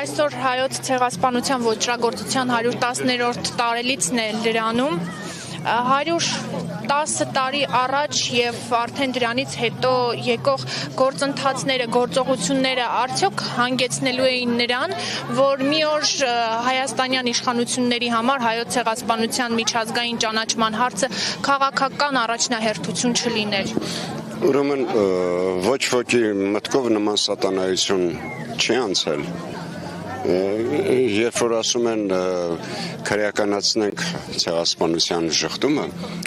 այսօր հայոց ցեղասպանության ոճրագործության 110-րդ տարելիցն է Լրանում, 110 տարի առաջ եւ արդեն դրանից հետո եկող գործընթացները, գործողությունները արդյոք հանգեցնելու էին նրան, որ մի օր հայաստանյան իշխանությունների համար հայոց ցեղասպանության միջազգային ճանաչման հարցը քաղաքական առաջնահերթություն չլիներ։ Ուրեմն ոչ ոքի մտքով նման սատանայություն չի անցել։ Երբ որ ասում են քրեականացնենք ցեղասպանության ժխտումը,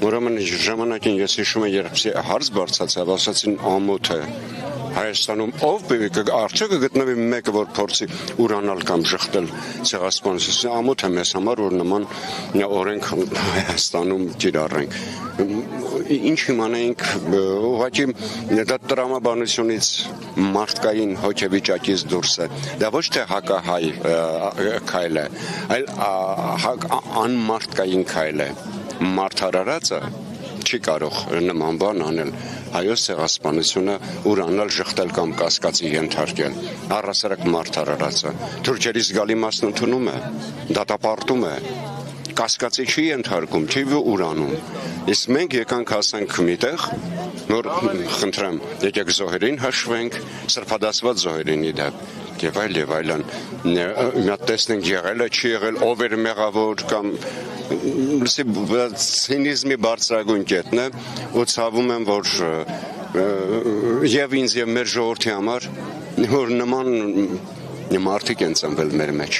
ուրեմն ժամանակին ես հիշում եմ, երբ հարց բարձրացավ, ասացին ամոթ է Հայաստանում ով արդյոք կգտնվի մեկը, որ փորձի ուրանալ կամ ժխտել ցեղասպանությունը, ամոթ է մեզ համար, որ նման օրենք Հայաստանում կիրառենք։ Ինչ իմանայինք, ուղղակի դա տրամաբանությունից մարդկային հոգեվիճակից դուրս է։ Դա ոչ թե հակահայ քայլ է, այլ անմարդկային քայլ է։ Մարդարարածը չի կարող նման բան անել, հայոց ցեղասպանությունը ուրանալ, ժխտել կամ կասկածի ենթարկել, առհասարակ մարդարարածը։ Թուրքերի զգալի մասն ընդունում է, դատապարտում է, կասկածի չի ենթարկում, չի urանում։ Իսկ մենք եկանք հասանք միտեղ, որ խնդրեմ, եկեք զոհերին հաշվենք, սրբադասված զոհերին իդեպ, եւ այլն։ Մի տեսնենք եղել է, չի եղել, ով էր մեղավոր կամ ցինիզմի բարձրագույն կետն է, ու ցավում եմ, որ եւ ինձ եւ մեր ժողովրդի համար որ նման մարդիկ են ծնվել մեր մեջ։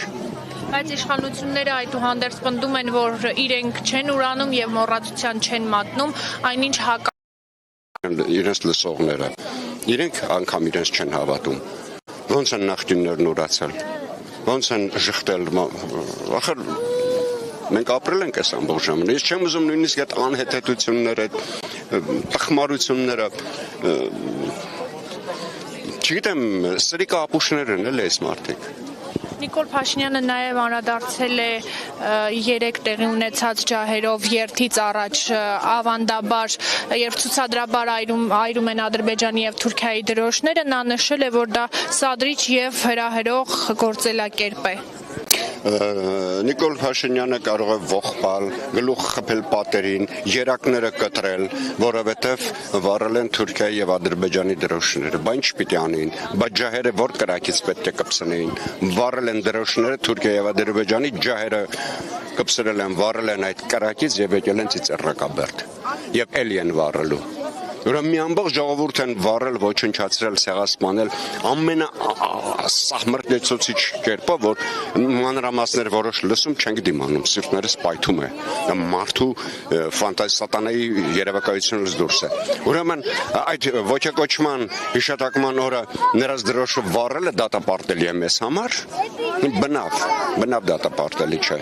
Բայց իշխանությունները այդուհանդերձ պնդում են, որ իրենք չեն ուրանում եւ մոռացության չեն մատնում, այնինչ իրենց լսողները, իրենք անգամ իրենց չեն հավատում։ Ոնց են նախկիններն ուրացել, ոնց են ժխտել, ախր մենք ապրել ենք այս ամբողջ ժամանակ։ Ես չեմ ուզում նույնիսկ այդ անհետեթությունները, տխմարությունները, չգիտեմ, սրիկա ապուշներ են էլի այս մարդիկ։ Նիկոլ Փաշինյանը նաև անդրադարձել է 3 տեղի ունեցած ջահերով երթից առաջ ավանդաբար, երբ ցուցադրաբար այրում են Ադրբեջանի եւ Թուրքիայի դրոշները, նա նշել է, որ դա սադրիչ եւ հրահրող գործելակերպ է։ Նիկոլ Փաշինյանը կարող է ողբալ, գլուխ խփել պատերին, երակները կտրել, որովհետև վառել են Թուրքիայի եւ Ադրբեջանի դրոշները, բայց ինչ պիտի անեին, բայց ջահերը որ կրակից պետք է կպցնեին, վառել են դրոշները Թուրքիայի եւ Ադրբեջանի ջահերը կպցրել են, վառել են այդ կրակից եւ եկել են Ծիծեռնակաբերդ եւ էլի են վառելու։ Ուրեմն մի ամբողջ ժողովուրդ են վառել, ոչնչացրել, ցեղասպանել ամենասահմռկեցուցիչ կերպով, որ մանրամասներ որոշ լսում չենք դիմանում, սիրտներս պայթում է, մարդու ֆանտազիայի երևակայությունից դուրս է։ Ուրեմն այդ ոգեկոչման հիշատակման օրը նրանց դրոշը վառելը դատապարտելի է մեզ համար, բնավ դատապարտելի չէ։